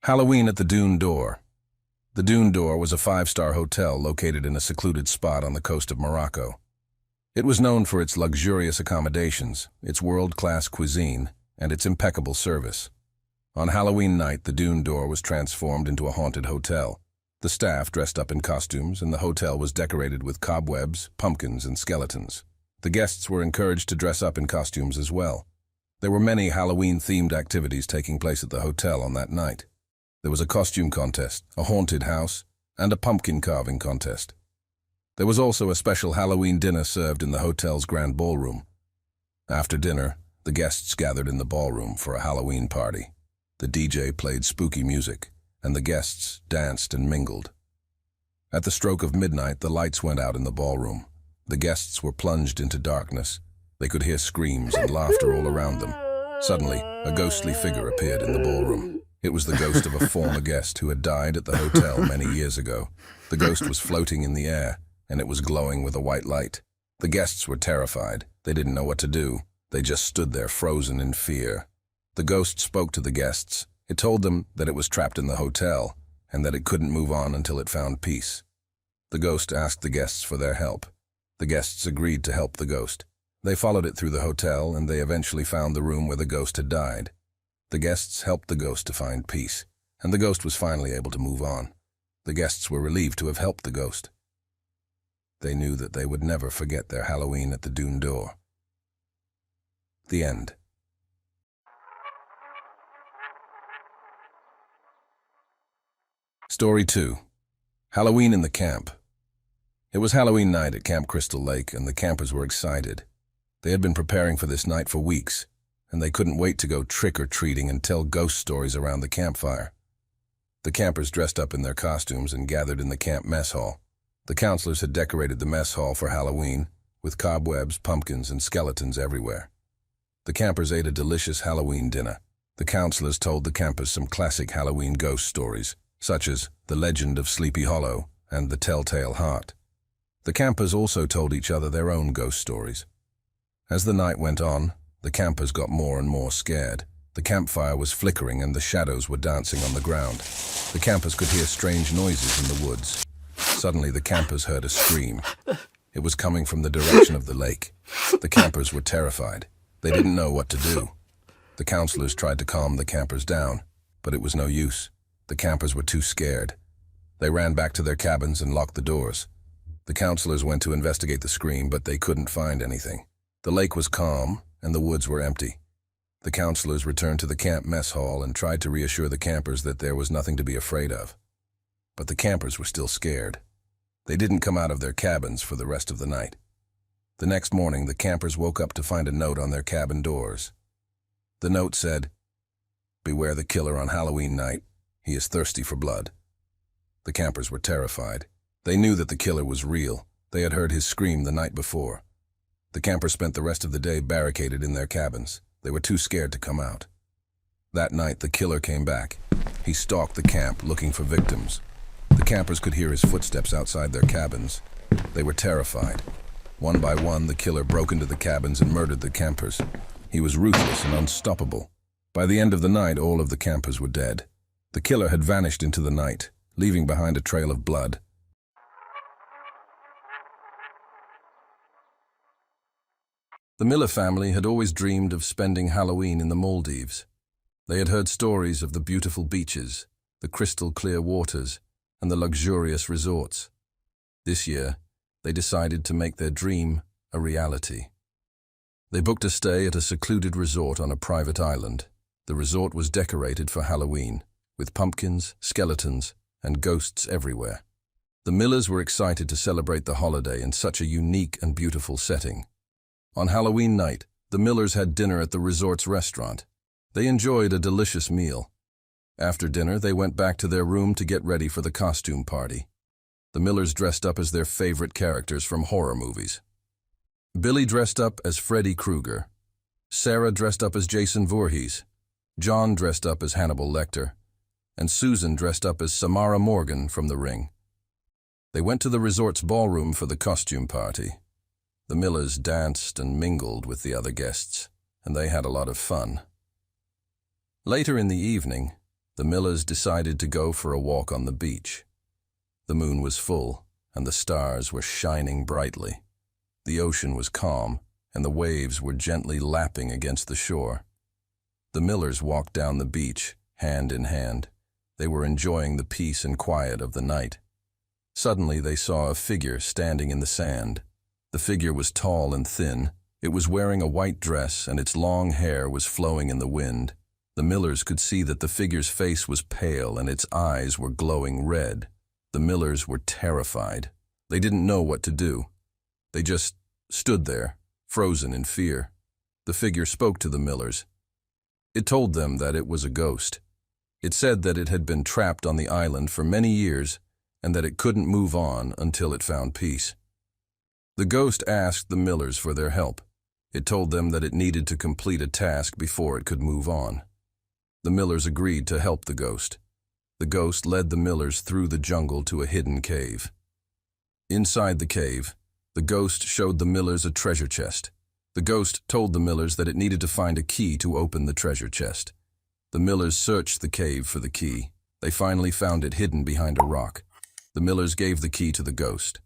Halloween at the Dune Door. The Dune Door was a five-star hotel located in a secluded spot on the coast of Morocco. It was known for its luxurious accommodations, its world-class cuisine, and its impeccable service. On Halloween night, the Dune Door was transformed into a haunted hotel. The staff dressed up in costumes, and the hotel was decorated with cobwebs, pumpkins, and skeletons. The guests were encouraged to dress up in costumes as well. There were many Halloween-themed activities taking place at the hotel on that night. There was a costume contest, a haunted house, and a pumpkin carving contest. There was also a special Halloween dinner served in the hotel's grand ballroom. After dinner, the guests gathered in the ballroom for a Halloween party. The DJ played spooky music, and the guests danced and mingled. At the stroke of midnight, the lights went out in the ballroom. The guests were plunged into darkness. They could hear screams and laughter all around them. Suddenly, a ghostly figure appeared in the ballroom. It was the ghost of a former guest who had died at the hotel many years ago. The ghost was floating in the air, and it was glowing with a white light. The guests were terrified. They didn't know what to do. They just stood there frozen in fear. The ghost spoke to the guests. It told them that it was trapped in the hotel, and that it couldn't move on until it found peace. The ghost asked the guests for their help. The guests agreed to help the ghost. They followed it through the hotel, and they eventually found the room where the ghost had died. The guests helped the ghost to find peace, and the ghost was finally able to move on. The guests were relieved to have helped the ghost. They knew that they would never forget their Halloween at the Dune Door. The end. Story 2. Halloween in the Camp. It was Halloween night at Camp Crystal Lake, and the campers were excited. They had been preparing for this night for weeks, and they couldn't wait to go trick-or-treating and tell ghost stories around the campfire. The campers dressed up in their costumes and gathered in the camp mess hall. The counselors had decorated the mess hall for Halloween, with cobwebs, pumpkins, and skeletons everywhere. The campers ate a delicious Halloween dinner. The counselors told the campers some classic Halloween ghost stories, such as The Legend of Sleepy Hollow and The Telltale Heart. The campers also told each other their own ghost stories. As the night went on, the campers got more and more scared. The campfire was flickering and the shadows were dancing on the ground. The campers could hear strange noises in the woods. Suddenly, the campers heard a scream. It was coming from the direction of the lake. The campers were terrified. They didn't know what to do. The counselors tried to calm the campers down, but it was no use. The campers were too scared. They ran back to their cabins and locked the doors. The counselors went to investigate the scream, but they couldn't find anything. The lake was calm, and the woods were empty. The counselors returned to the camp mess hall and tried to reassure the campers that there was nothing to be afraid of. But the campers were still scared. They didn't come out of their cabins for the rest of the night. The next morning, the campers woke up to find a note on their cabin doors. The note said, "Beware the killer on Halloween night. He is thirsty for blood." The campers were terrified. They knew that the killer was real. They had heard his scream the night before. The campers spent the rest of the day barricaded in their cabins. They were too scared to come out. That night, the killer came back. He stalked the camp looking for victims. The campers could hear his footsteps outside their cabins. They were terrified. One by one, the killer broke into the cabins and murdered the campers. He was ruthless and unstoppable. By the end of the night, all of the campers were dead. The killer had vanished into the night, leaving behind a trail of blood. The Miller family had always dreamed of spending Halloween in the Maldives. They had heard stories of the beautiful beaches, the crystal-clear waters, and the luxurious resorts. This year, they decided to make their dream a reality. They booked a stay at a secluded resort on a private island. The resort was decorated for Halloween, with pumpkins, skeletons, and ghosts everywhere. The Millers were excited to celebrate the holiday in such a unique and beautiful setting. On Halloween night, the Millers had dinner at the resort's restaurant. They enjoyed a delicious meal. After dinner, they went back to their room to get ready for the costume party. The Millers dressed up as their favorite characters from horror movies. Billy dressed up as Freddy Krueger. Sarah dressed up as Jason Voorhees. John dressed up as Hannibal Lecter. And Susan dressed up as Samara Morgan from The Ring. They went to the resort's ballroom for the costume party. The Millers danced and mingled with the other guests, and they had a lot of fun. Later in the evening, The Millers decided to go for a walk on the beach. The moon was full, and the stars were shining brightly. The ocean was calm, and the waves were gently lapping against the shore. The Millers walked down the beach, hand in hand. They were enjoying the peace and quiet of the night. Suddenly they saw a figure standing in the sand. The figure was tall and thin. It was wearing a white dress, and its long hair was flowing in the wind. The Millers could see that the figure's face was pale and its eyes were glowing red. The Millers were terrified. They didn't know what to do. They just stood there, frozen in fear. The figure spoke to the Millers. It told them that it was a ghost. It said that it had been trapped on the island for many years and that it couldn't move on until it found peace. The ghost asked the Millers for their help. It told them that it needed to complete a task before it could move on. The Millers agreed to help the ghost. The ghost led the Millers through the jungle to a hidden cave. Inside the cave, the ghost showed the Millers a treasure chest. The ghost told the Millers that it needed to find a key to open the treasure chest. The Millers searched the cave for the key. They finally found it hidden behind a rock. The Millers gave the key to the ghost.